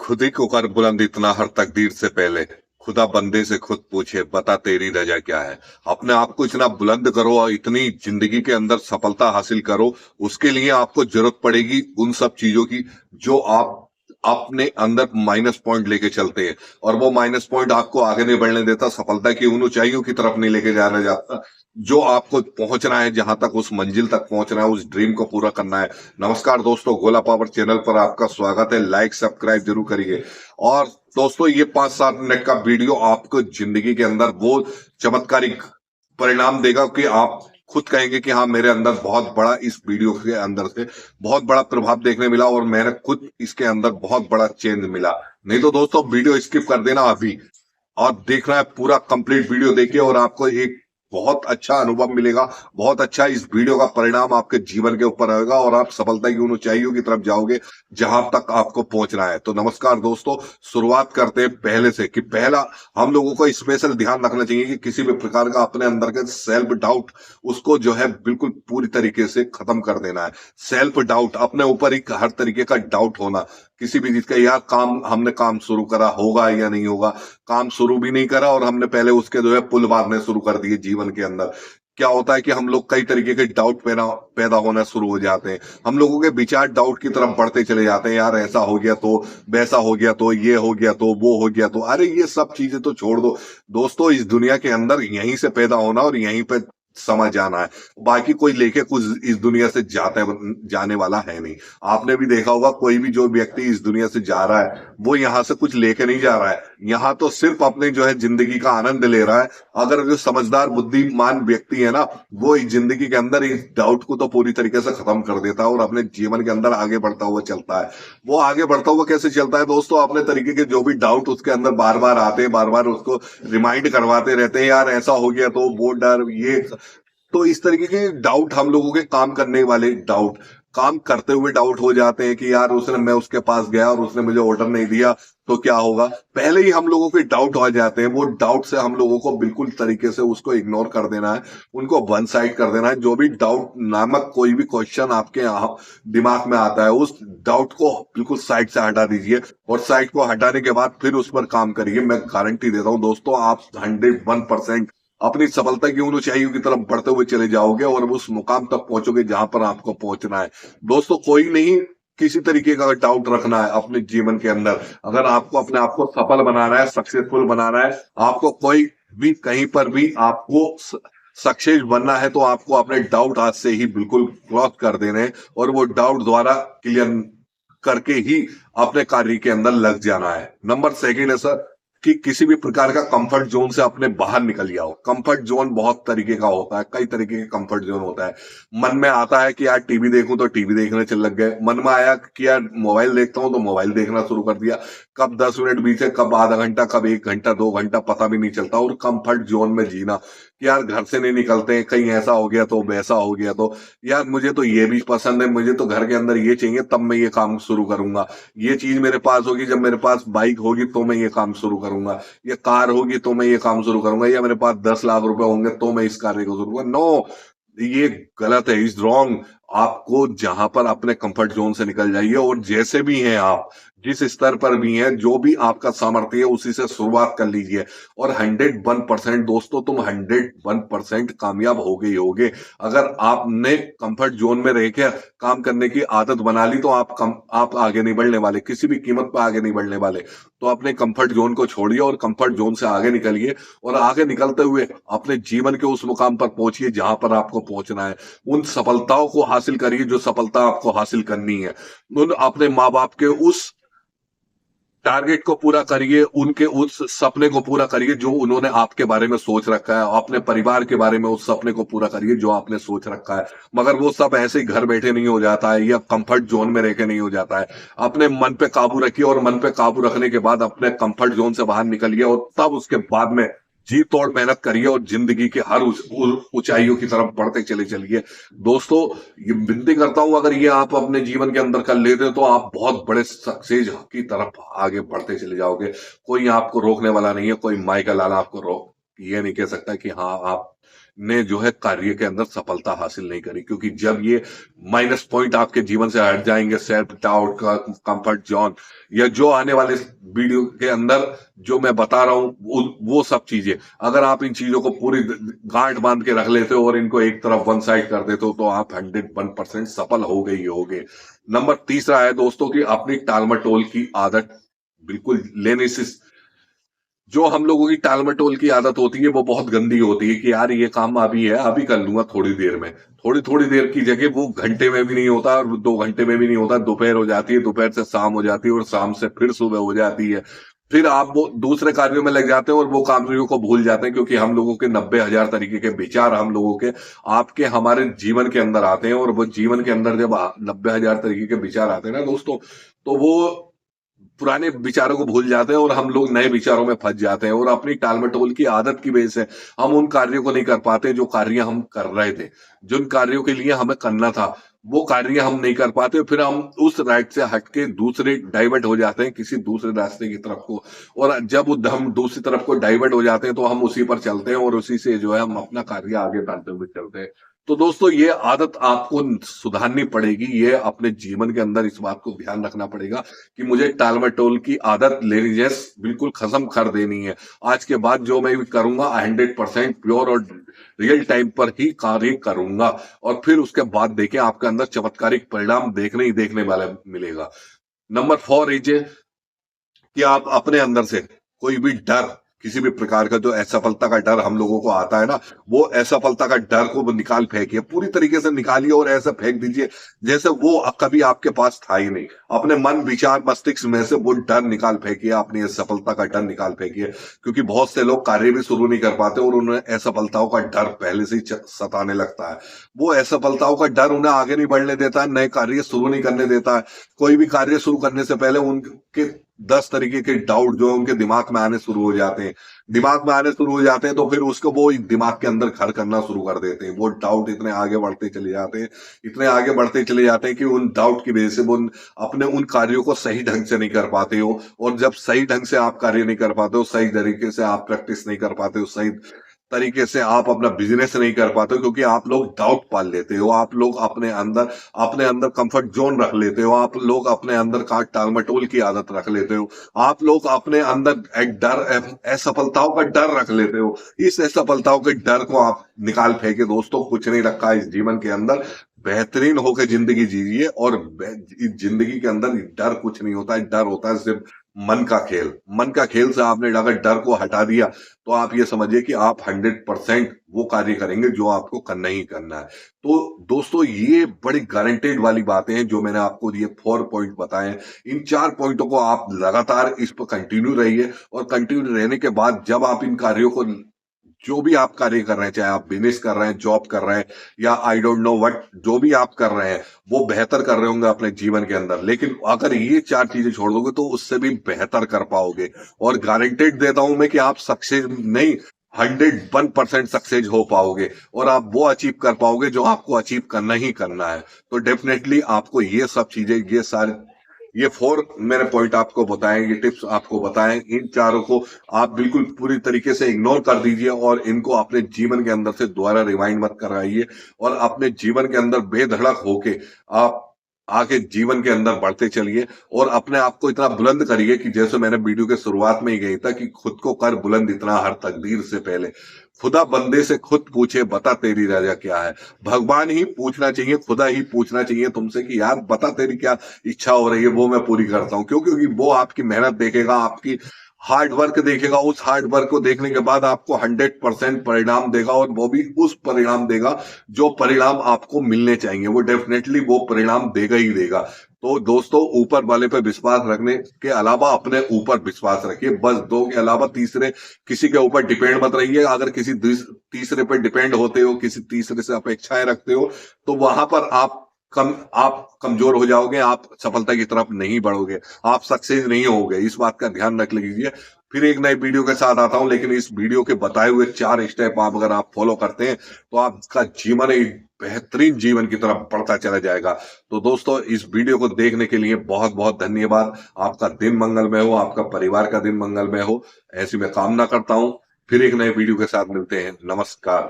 खुद ही को कर बुलंद इतना हर तकदीर से पहले। खुदा बंदे से खुद पूछे बता तेरी रजा क्या है। अपने आप को इतना बुलंद करो और इतनी जिंदगी के अंदर सफलता हासिल करो। उसके लिए आपको जरूरत पड़ेगी उन सब चीजों की जो आप अपने अंदर माइनस पॉइंट लेके चलते हैं। और वो माइनस पॉइंट आपको आगे नहीं बढ़ने देता, सफलता की उन ऊंचाइयों की तरफ नहीं लेके जाना जाता जो आपको पहुंचना है, जहां तक उस मंजिल तक पहुंचना है, उस ड्रीम को पूरा करना है। नमस्कार दोस्तों, गोला पावर चैनल पर आपका स्वागत है। लाइक सब्सक्राइब जरूर करिए। और दोस्तों, ये 5-7 मिनट का वीडियो आपको जिंदगी के अंदर वो चमत्कारिक परिणाम देगा कि आप खुद कहेंगे कि हाँ, मेरे अंदर बहुत बड़ा इस वीडियो के अंदर से बहुत बड़ा प्रभाव देखने मिला और मैंने खुद इसके अंदर बहुत बड़ा चेंज मिला। नहीं तो दोस्तों, वीडियो स्किप कर देना अभी और देखना है पूरा कंप्लीट वीडियो देखिए और आपको एक बहुत अच्छा अनुभव मिलेगा। बहुत अच्छा इस वीडियो का परिणाम आपके जीवन के ऊपर आएगा और आप सफलता की उन ऊंचाइयों की तरफ जाओगे जहां तक आपको पहुंचना है। तो नमस्कार दोस्तों, शुरुआत करते हैं पहले से कि पहला हम लोगों को स्पेशल ध्यान रखना चाहिए कि किसी भी प्रकार का अपने अंदर के सेल्फ डाउट उसको जो है बिल्कुल पूरी तरीके से खत्म कर देना है। सेल्फ डाउट, अपने ऊपर ही हर तरीके का डाउट होना किसी भी चीज का, यार काम हमने काम शुरू करा होगा या नहीं होगा, काम शुरू भी नहीं करा और हमने पहले उसके जो है पुल मारने शुरू कर दिए जीवन के अंदर। क्या होता है कि हम लोग कई तरीके के डाउट पैदा पैदा होना शुरू हो जाते हैं। हम लोगों के विचार डाउट की तरफ बढ़ते चले जाते हैं, यार ऐसा हो गया तो, वैसा हो गया तो, ये हो गया तो, वो हो गया तो। अरे ये सब चीजें तो छोड़ दो दोस्तों, इस दुनिया के अंदर यहीं से पैदा होना और यहीं पे समझ जाना है। बाकी कोई लेके कुछ इस दुनिया से जाने वाला है नहीं। आपने भी देखा होगा, कोई भी जो व्यक्ति इस दुनिया से जा रहा है वो यहाँ से कुछ लेके नहीं जा रहा है, यहाँ तो सिर्फ अपने जो है जिंदगी का आनंद ले रहा है। अगर जो समझदार बुद्धिमान व्यक्ति है ना, वो इस जिंदगी के अंदर इस डाउट को तो पूरी तरीके से खत्म कर देता है और अपने जीवन के अंदर आगे बढ़ता हुआ चलता है। वो आगे बढ़ता हुआ कैसे चलता है दोस्तों? अपने तरीके के जो भी डाउट उसके अंदर बार बार आते हैं, बार बार उसको रिमाइंड करवाते रहते हैं, यार ऐसा हो गया तो, वो डर, ये। तो इस तरीके के डाउट, हम लोगों के काम करने वाले डाउट, काम करते हुए डाउट हो जाते हैं कि यार उसने, मैं उसके पास गया और उसने मुझे ऑर्डर नहीं दिया तो क्या होगा। पहले ही हम लोगों के डाउट हो जाते हैं। वो डाउट से हम लोगों को बिल्कुल तरीके से उसको इग्नोर कर देना है, उनको वन साइड कर देना है। जो भी डाउट नामक कोई भी क्वेश्चन आपके यहाँ दिमाग में आता है, उस डाउट को बिल्कुल साइड से हटा दीजिए और साइड को हटाने के बाद फिर उस पर काम करिए। मैं गारंटी देता हूँ दोस्तों, आप 101% अपनी सफलता की उन ऊंचाइयों की तरफ बढ़ते हुए चले जाओगे और उस मुकाम तक पहुंचोगे जहां पर आपको पहुंचना है। दोस्तों, कोई नहीं किसी तरीके का डाउट रखना है अपने जीवन के अंदर। अगर आपको अपने आप को सफल बनाना है, सक्सेसफुल बनाना है, आपको कोई भी कहीं पर भी आपको सक्सेस बनना है, तो आपको अपने डाउट आज से ही बिल्कुल क्रॉस कर देने हैं और वो डाउट द्वारा क्लियर करके ही अपने कार्य के अंदर लग जाना है। नंबर सेकंड है सर कि किसी भी प्रकार का कंफर्ट जोन से अपने बाहर निकल जाओ। कंफर्ट जोन बहुत तरीके का होता है, कई तरीके का कंफर्ट जोन होता है। मन में आता है कि यार टीवी देखूं तो टीवी देखने चल लग गए। मन में आया कि यार मोबाइल देखता हूं तो मोबाइल देखना शुरू कर दिया। कब 10 मिनट बीते, कब आधा घंटा, कब 1 घंटा, 2 घंटा, पता भी नहीं चलता। और कंफर्ट जोन में जीना कि यार घर से नहीं निकलते हैं, कहीं ऐसा हो गया तो, वैसा हो गया तो, यार मुझे तो ये भी पसंद है, मुझे तो घर के अंदर ये चाहिए, तब मैं ये काम शुरू करूंगा। ये चीज मेरे पास होगी, जब मेरे पास बाइक होगी तो मैं ये काम शुरू करूंगा, ये कार होगी तो मैं ये काम शुरू करूंगा, या मेरे पास 10 लाख रुपए होंगे तो मैं इस कार्य को शुरू करूंगा। नो, ये गलत है, इज रॉन्ग। आपको जहां पर अपने कंफर्ट जोन से निकल जाइए और जैसे भी हैं आप, जिस स्तर पर भी हैं, जो भी आपका सामर्थ्य है उसी से शुरुआत कर लीजिए। और 101% दोस्तों, तुम 101% कामयाब हो गए होगे। अगर आपने कंफर्ट जोन में रह के काम करने की आदत बना ली तो आप आगे नहीं बढ़ने वाले, किसी भी कीमत पर आगे नहीं बढ़ने वाले। तो अपने कंफर्ट जोन को छोड़िए और कंफर्ट जोन से आगे निकलिए और आगे निकलते हुए अपने जीवन के उस मुकाम पर पहुंचिए जहां पर आपको पहुंचना है। उन सफलताओं को हासिल करिए जो सफलता आपको हासिल करनी है। उन अपने माँ बाप के उस टारगेट को पूरा करिए, उनके उस सपने को पूरा करिए जो उन्होंने आपके बारे में सोच रखा है। अपने परिवार के बारे में उस सपने को पूरा करिए जो आपने सोच रखा है। मगर वो सब ऐसे ही घर बैठे नहीं हो जाता है या कंफर्ट जोन में रह के नहीं हो जाता है। अपने मन पे काबू रखिए और मन पे काबू रखने के बाद अपने कंफर्ट जोन से बाहर निकलिए और तब उसके बाद में जी तोड़ मेहनत करिए और जिंदगी के हर ऊंचाइयों की तरफ बढ़ते चले चलिए। दोस्तों, ये विनती करता हूं, अगर ये आप अपने जीवन के अंदर कर लेते हो तो आप बहुत बड़े सक्सेस की तरफ आगे बढ़ते चले जाओगे। कोई आपको रोकने वाला नहीं है, कोई माइकल लाला आपको रोक ये नहीं कह सकता कि हाँ आप ने जो है कार्य के अंदर सफलता हासिल नहीं करी, क्योंकि जब ये माइनस पॉइंट आपके जीवन से हट जाएंगे, सेल्फ डाउट का, कंफर्ट जोन, या जो आने वाले वीडियो के अंदर जो मैं बता रहा हूं वो सब चीजें, अगर आप इन चीजों को पूरी गांठ बांध के रख लेते हो और इनको एक तरफ वन साइड कर देते हो, तो आप 101% सफल हो गए ही होगे। नंबर तीसरा है दोस्तों की अपनी टालमटोल की आदत बिल्कुल लेने से। जो हम लोगों की टालमटोल की आदत होती है वो बहुत गंदी होती है कि यार ये काम अभी है, अभी कर लूंगा थोड़ी देर में। थोड़ी थोड़ी देर की जगह वो घंटे में भी नहीं होता और 2 घंटे में भी नहीं होता, दोपहर हो जाती है, दोपहर से शाम हो जाती है और शाम से फिर सुबह हो जाती है। फिर आप वो दूसरे कार्यों में लग जाते हैं और वो कार्यों को भूल जाते हैं, क्योंकि हम लोगों के 90,000 तरीके के विचार हम लोगों के आपके हमारे जीवन के अंदर आते हैं, और वो जीवन के अंदर जब 90,000 तरीके के विचार आते हैं ना दोस्तों, तो वो पुराने विचारों को भूल जाते हैं और हम लोग नए विचारों में फंस जाते हैं, और अपनी टालमटोल की आदत की वजह से हम उन कार्यों को नहीं कर पाते जो कार्य हम कर रहे थे, जिन कार्यों के लिए हमें करना था वो कार्य हम नहीं कर पाते, फिर हम उस राइट से हटके दूसरे डाइवर्ट हो जाते हैं किसी दूसरे रास्ते की तरफ को। और जब हम दूसरी तरफ को डाइवर्ट हो जाते हैं तो हम उसी पर चलते हैं और उसी से जो है हम अपना कार्य आगे बढ़ाते हुए चलते हैं। तो दोस्तों ये आदत आपको सुधारनी पड़ेगी, ये अपने जीवन के अंदर इस बात को ध्यान रखना पड़ेगा कि मुझे टालमटोल की आदत लेनीजेस बिल्कुल खत्म कर देनी है। आज के बाद जो मैं भी करूंगा 100% प्योर और रियल टाइम पर ही कार्य करूंगा, और फिर उसके बाद देखिए आपके अंदर चमत्कारिक परिणाम देखने ही देखने वाला मिलेगा। नंबर 4 इज कि आप अपने अंदर से कोई भी डर, किसी भी प्रकार का जो असफलता का डर हम लोगों को आता है ना, वो असफलता का डर को निकाल फेंकिए, पूरी तरीके से निकालिए और ऐसा फेंक दीजिए जैसे वो कभी आपके पास था ही नहीं। अपने मन विचार मस्तिष्क में से वो डर निकाल फेंकिए, अपनी असफलता का डर निकाल फेंकिए, क्योंकि बहुत से लोग कार्य भी शुरू नहीं कर पाते और उन्हें असफलताओं का डर पहले से ही सताने लगता है। वो असफलताओं का डर उन्हें आगे नहीं बढ़ने देता है, नए कार्य शुरू नहीं करने देता है। कोई भी कार्य शुरू करने से पहले उनके 10 तरीके के डाउट जो उनके दिमाग में आने शुरू हो जाते हैं, दिमाग में आने शुरू हो जाते हैं, तो फिर उसको वो दिमाग के अंदर घर करना शुरू कर देते हैं। वो डाउट इतने आगे बढ़ते चले जाते हैं, इतने आगे बढ़ते चले जाते हैं कि उन डाउट की वजह से वो अपने उन कार्यों को सही ढंग से नहीं कर पाते हो। और जब सही ढंग से आप कार्य नहीं कर पाते हो, सही तरीके से आप प्रैक्टिस नहीं कर पाते हो, सही तरीके से आप अपना बिजनेस नहीं कर पाते हो, क्योंकि आप लोग डाउट पाल लेते हो, आप लोग अपने अंदर कंफर्ट जोन रख लेते हो, आप लोग अपने अंदर का टालमटोल की आदत रख लेते हो, आप लोग अपने अंदर एक डर, असफलताओं का डर रख लेते हो। इस असफलताओं के डर को आप निकाल फेंके दोस्तों, कुछ नहीं रखा इस जीवन के अंदर, बेहतरीन होकर जिंदगी जीजिए। और इस जिंदगी के अंदर डर कुछ नहीं होता है, डर होता है सिर्फ मन का खेल। मन का खेल से आपने अगर डर को हटा दिया तो आप ये समझिए कि आप 100% वो कार्य करेंगे जो आपको करना ही करना है। तो दोस्तों ये बड़ी गारंटेड वाली बातें हैं जो मैंने आपको ये 4 पॉइंट बताए हैं। इन 4 पॉइंटों को आप लगातार इस पर कंटिन्यू रहिए, और कंटिन्यू रहने के बाद जब आप इन कार्यों को, जो भी आप कार्य कर रहे हैं, चाहे आप बिजनेस कर रहे हैं, जॉब कर रहे हैं, या आई डोंट नो व्हाट, जो भी आप कर रहे हैं वो बेहतर कर रहे होंगे अपने जीवन के अंदर। लेकिन अगर ये 4 चीजें छोड़ दोगे तो उससे भी बेहतर कर पाओगे, और गारंटेड देता हूं मैं कि आप सक्सेस नहीं, 101% सक्सेस हो पाओगे, और आप वो अचीव कर पाओगे जो आपको अचीव करना ही करना है। तो डेफिनेटली आपको ये सब चीजें, ये 4 मेरे पॉइंट आपको बताएं, ये टिप्स आपको बताएं, इन चारों को आप बिल्कुल पूरी तरीके से इग्नोर कर दीजिए और इनको अपने जीवन के अंदर से दोबारा रिवाइंड मत कराइए, और अपने जीवन के अंदर बेधड़क होके आप आगे जीवन के अंदर बढ़ते चलिए, और अपने आप को इतना बुलंद करिए कि जैसे मैंने वीडियो के शुरुआत में ही कही था कि खुद को कर बुलंद इतना हर तकदीर से पहले। खुदा बंदे से खुद पूछे बता तेरी रजा क्या है। भगवान ही पूछना चाहिए, खुदा ही पूछना चाहिए तुमसे कि यार बता तेरी क्या इच्छा हो रही है, वो मैं पूरी करता हूँ। क्यों? क्योंकि वो आपकी मेहनत देखेगा, आपकी हार्ड वर्क देखेगा, उस हार्ड वर्क को देखने के बाद आपको 100% परिणाम देगा, और वो भी उस परिणाम देगा जो परिणाम आपको मिलने चाहिए, वो डेफिनेटली वो परिणाम देगा ही देगा। तो दोस्तों ऊपर वाले पे विश्वास रखने के अलावा अपने ऊपर विश्वास रखिए, बस 2 के अलावा तीसरे किसी के ऊपर डिपेंड मत रहिए। अगर किसी तीसरे पे डिपेंड होते हो, किसी तीसरे से अपेक्षाएं रखते हो, तो वहां पर आप कमजोर हो जाओगे, आप सफलता की तरफ नहीं बढ़ोगे, आप सक्सेस नहीं होगे। इस बात का ध्यान रख लीजिए। फिर एक नई वीडियो के साथ आता हूं, लेकिन इस वीडियो के बताए हुए 4 स्टेप अगर आप फॉलो करते हैं तो आपका जीवन एक बेहतरीन जीवन की तरफ बढ़ता चला जाएगा। तो दोस्तों इस वीडियो को देखने के लिए बहुत बहुत धन्यवाद। आपका दिन मंगलमय हो, आपका परिवार का दिन मंगलमय हो, ऐसी मैं कामना करता हूं। फिर एक नए वीडियो के साथ मिलते हैं। नमस्कार।